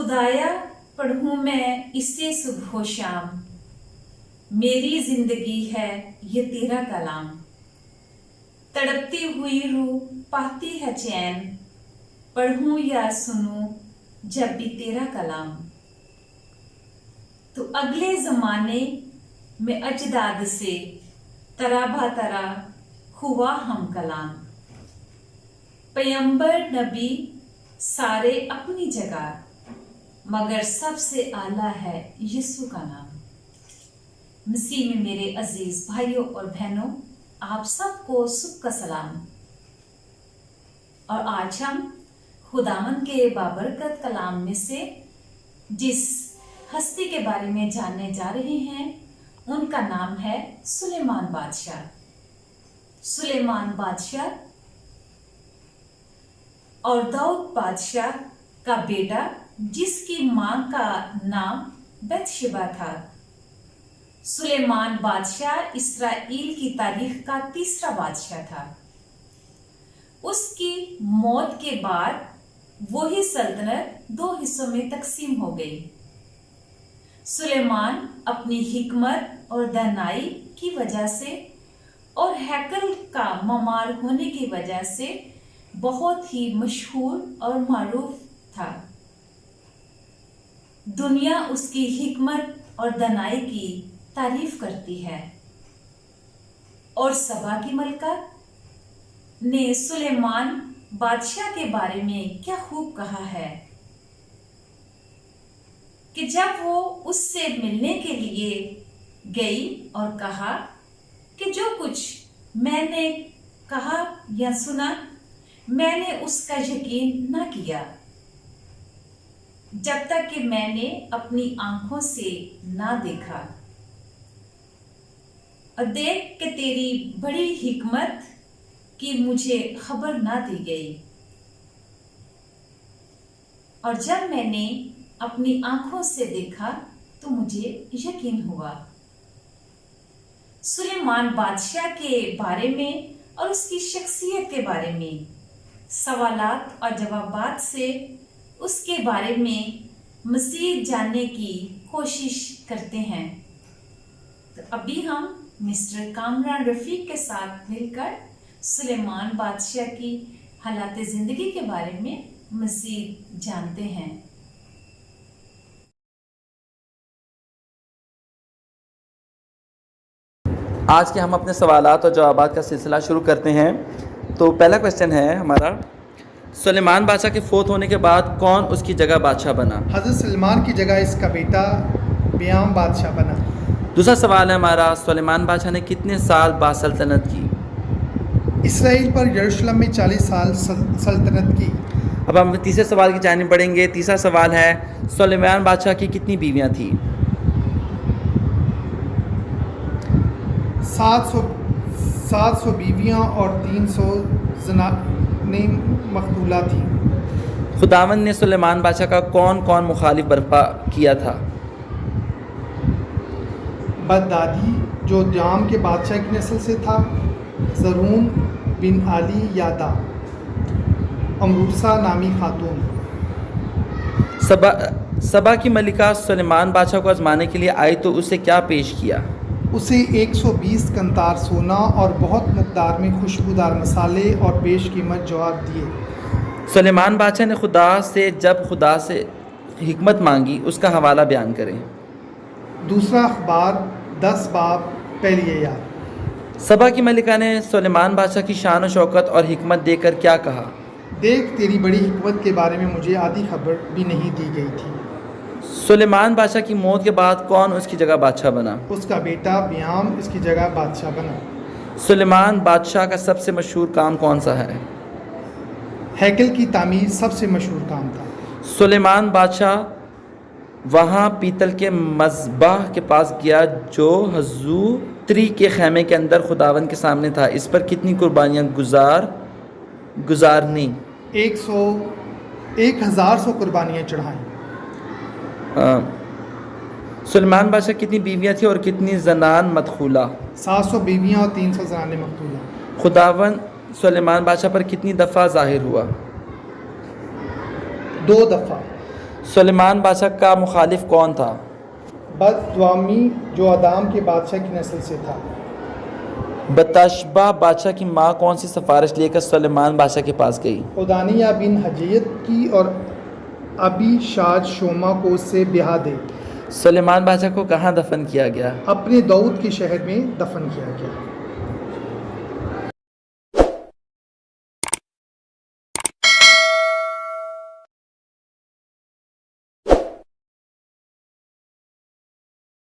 खुदाया पढ़ूं मैं इसे सुबह शाम, मेरी जिंदगी है ये तेरा कलाम। तड़पती हुई रूह पाती है चैन, पढ़ूं या सुनूं जब भी तेरा कलाम। तो अगले जमाने में अजदाद से तरा तरा हुआ हम कलाम। पैगंबर नबी सारे अपनी जगह, मगर सबसे आला है यीशु का नाम। मसीह में मेरे अजीज भाइयों और बहनों, आप सबको सुबह का सलाम। और आज हम खुदावंद के बाबरकत कलाम में से जिस हस्ती के बारे में जानने जा रहे हैं, उनका नाम है सुलेमान बादशाह। सुलेमान बादशाह और दाऊद बादशाह का बेटा, जिसकी मां का नाम बतशेबा था। सुलेमान बादशाह इस्राएल की तारीख का तीसरा बादशाह था। उसकी मौत के बाद वही सल्तनत दो हिस्सों में तकसीम हो गई। सुलेमान अपनी हिकमत और दानाई की वजह से और हैकल का ममार होने की वजह से बहुत ही मशहूर और मारूफ था। दुनिया उसकी हिकमत और दानाई की तारीफ करती है। और सबा की मलका ने सुलेमान बादशाह के बारे में क्या खूब कहा है कि जब वो उससे मिलने के लिए गई और कहा कि जो कुछ मैंने कहा या सुना, मैंने उसका यकीन न किया जब तक कि मैंने अपनी आंखों से ना देखा। और देख के तेरी बड़ी हिकमत की मुझे खबर ना दी गई। और जब मैंने अपनी आंखों से देखा तो मुझे यकीन हुआ। सुलेमान बादशाह के बारे में और उसकी शख्सियत के बारे में सवालात और जवाबात से उसके बारे में मज़ीद जानने की कोशिश करते हैं। तो अभी हम मिस्टर कामरान रफीक के साथ मिलकर सुलेमान बादशाह की हालात ज़िंदगी के बारे में मज़ीद जानते हैं। आज के हम अपने सवालात और जवाबात का सिलसिला शुरू करते हैं। तो पहला क्वेश्चन है हमारा, सुलेमान बादशाह के फ़ौत होने के बाद कौन उसकी जगह बादशाह बना? हज़रत सलमान की जगह इसका बेटा बियाम बादशाह बना। दूसरा सवाल है हमारा, सुलेमान बादशाह ने कितने साल बाद सल्तनत की? इसराइल पर यरूशलेम में 40 साल सल्तनत की। अब हम तीसरे सवाल की जानिब बढ़ेंगे। तीसरा सवाल है, सुलेमान बादशाह की कितनी बीवियाँ थीं? 700 बीवियाँ और 300 ज़नाने मक़तूला थी। खुदावंद ने सुलेमान बादशाह का कौन कौन मुखालिफ बर्पा किया था? बगदादी जो जाम के बादशाह की नस्ल से था, ज़रून बिन अली यादा, अमरूसा नामी खातून। सबा की मलिका सुलेमान बादशाह को आजमाने के लिए आई तो उसे क्या पेश किया? उसे 120 कंतार सोना और बहुत मकदार में खुशबूदार मसाले और बेशकीमत जवाब दिए। सुलेमान बादशाह ने जब खुदा से हिकमत मांगी, उसका हवाला बयान करें। दूसरा अखबार 10 बाब पहली आयत। सबा की मलिका ने सुलेमान बादशाह की शान और शौकत और हिकमत देकर क्या कहा? देख, तेरी बड़ी हिकमत के बारे में मुझे आधी खबर भी नहीं दी गई थी। सुलेमान बादशाह की मौत के बाद कौन उसकी जगह बादशाह बना? उसका बेटा बियाम इसकी जगह बादशाह बना। सुलेमान बादशाह का सबसे मशहूर काम कौन सा है? हैकल की तामीर सबसे मशहूर काम था। सुलेमान बादशाह वहाँ पीतल के मज़बाह के पास गया जो हजूरी के खैमे के अंदर खुदावंद के सामने था। इस पर कितनी कुर्बानियाँ गुजारनी? 1000 कुर्बानियाँ चढ़ाई। सुलेमान बादशाह कितनी बीवियाँ थी और कितनी जनान मदखूला? 700 बीवियाँ और 300 जनाने मकतूला। खुदावंद सुलेमान बादशाह पर कितनी दफ़ा ज़ाहिर हुआ? 2 दफ़ा। سلیمان بادشاہ کا مخالف کون تھا؟ بددوامی جو ادام کے بادشاہ کی نسل سے تھا۔ بتشبہ بادشاہ کی ماں کون سی سفارش لے کر سلیمان بادشاہ کے پاس گئی؟ عدانیہ بن حجیت کی اور ابی شاج شوما کو اس سے بیاہ دے۔ سلیمان بادشاہ کو کہاں دفن کیا گیا؟ اپنے داؤد کے شہر میں دفن کیا گیا۔